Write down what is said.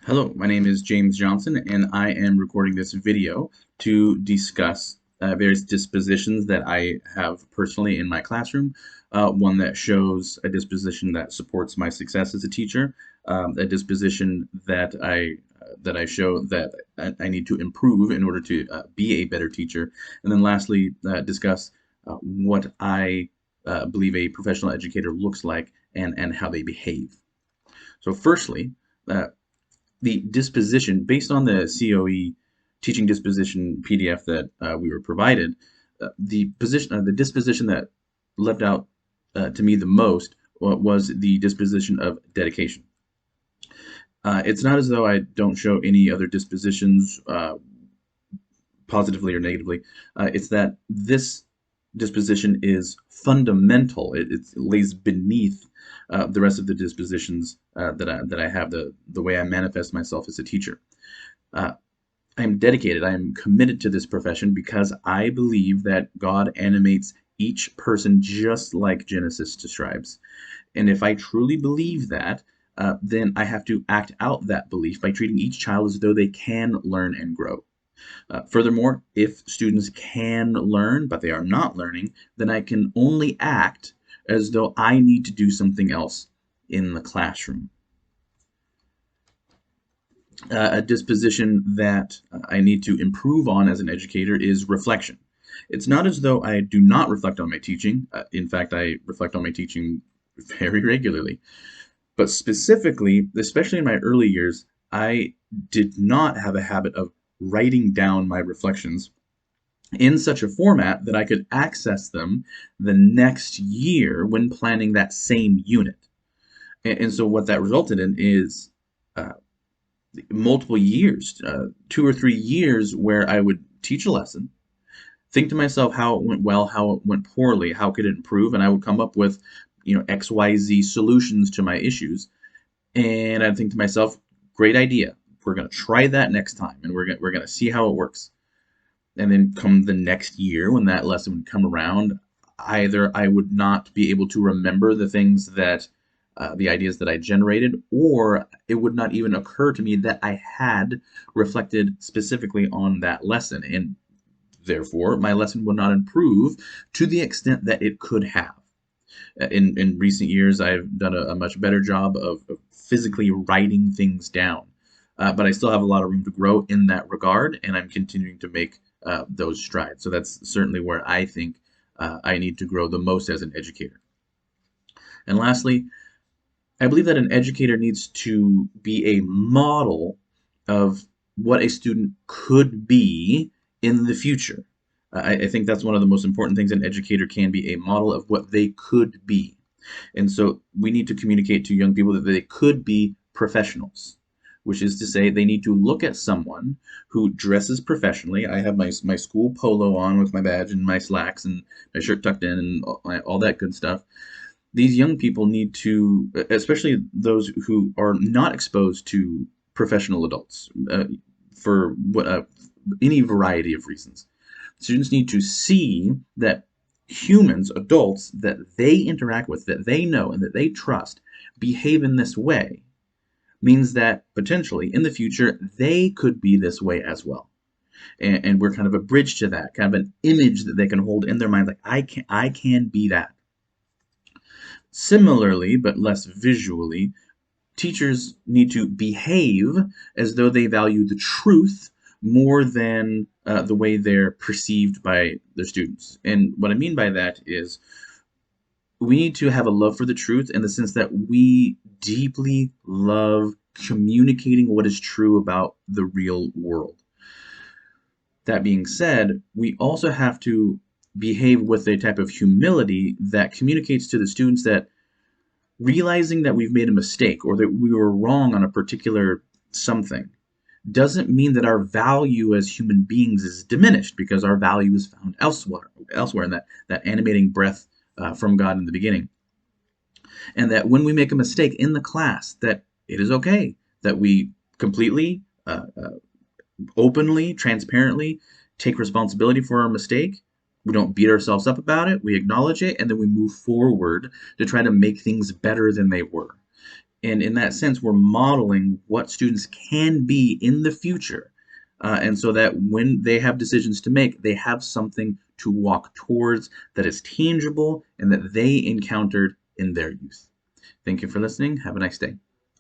Hello, my name is James Johnson, and I am recording this video to discuss various dispositions that I have personally in my classroom. One that shows a disposition that supports my success as a teacher, a disposition that I show that I need to improve in order to be a better teacher, and then lastly, discuss what I believe a professional educator looks like and how they behave. So, firstly, uh, the disposition based on the COE teaching disposition PDF that we were provided, the disposition that left out to me the most was the disposition of dedication. It's not as though I don't show any other dispositions positively or negatively. It's that this disposition is fundamental. It lays beneath the rest of the dispositions that I have, the way I manifest myself as a teacher. Uh, I am dedicated. I am committed to this profession because I believe that God animates each person just like Genesis describes. And if I truly believe that, then I have to act out that belief by treating each child as though they can learn and grow. Furthermore, if students can learn, but they are not learning, then I can only act as though I need to do something else in the classroom. A disposition that I need to improve on as an educator is reflection. It's not as though I do not reflect on my teaching. In fact, I reflect on my teaching very regularly. But specifically, especially in my early years, I did not have a habit of writing down my reflections in such a format that I could access them the next year when planning that same unit. And so what that resulted in is uh, multiple years, 2 or 3 years, where I would teach a lesson, think to myself how it went well, how it went poorly, how could it improve, and I would come up with, XYZ solutions to my issues. And I'd think to myself, great idea. We're going to try that next time, and we're going to see how it works. And then come the next year when that lesson would come around, either I would not be able to remember the ideas that I generated, or it would not even occur to me that I had reflected specifically on that lesson. And therefore, my lesson would not improve to the extent that it could have. In recent years, I've done a much better job of physically writing things down. But I still have a lot of room to grow in that regard, and I'm continuing to make those strides. So that's certainly where I think I need to grow the most as an educator. And lastly, I believe that an educator needs to be a model of what a student could be in the future. I think that's one of the most important things an educator can be, a model of what they could be. And so we need to communicate to young people that they could be professionals, which is to say they need to look at someone who dresses professionally. I have my school polo on with my badge and my slacks and my shirt tucked in and all that good stuff. These young people need to, especially those who are not exposed to professional adults for any variety of reasons. Students need to see that humans, adults that they interact with, that they know and that they trust, behave in this way means that potentially in the future they could be this way as well. And we're kind of a bridge to that, kind of an image that they can hold in their mind, like I can be that. Similarly, but less visually, teachers need to behave as though they value the truth more than the way they're perceived by their students. And what I mean by that is we need to have a love for the truth in the sense that we deeply love communicating what is true about the real world. That being said, we also have to behave with a type of humility that communicates to the students that realizing that we've made a mistake or that we were wrong on a particular something doesn't mean that our value as human beings is diminished because our value is found elsewhere in that animating breath from God in the beginning. And that when we make a mistake in the class, that it is okay that we completely, openly, transparently take responsibility for our mistake. We don't beat ourselves up about it. We acknowledge it, and then we move forward to try to make things better than they were. And in that sense, we're modeling what students can be in the future. And so that when they have decisions to make, they have something to walk towards that is tangible and that they encountered in their youth. Thank you for listening. Have a nice day.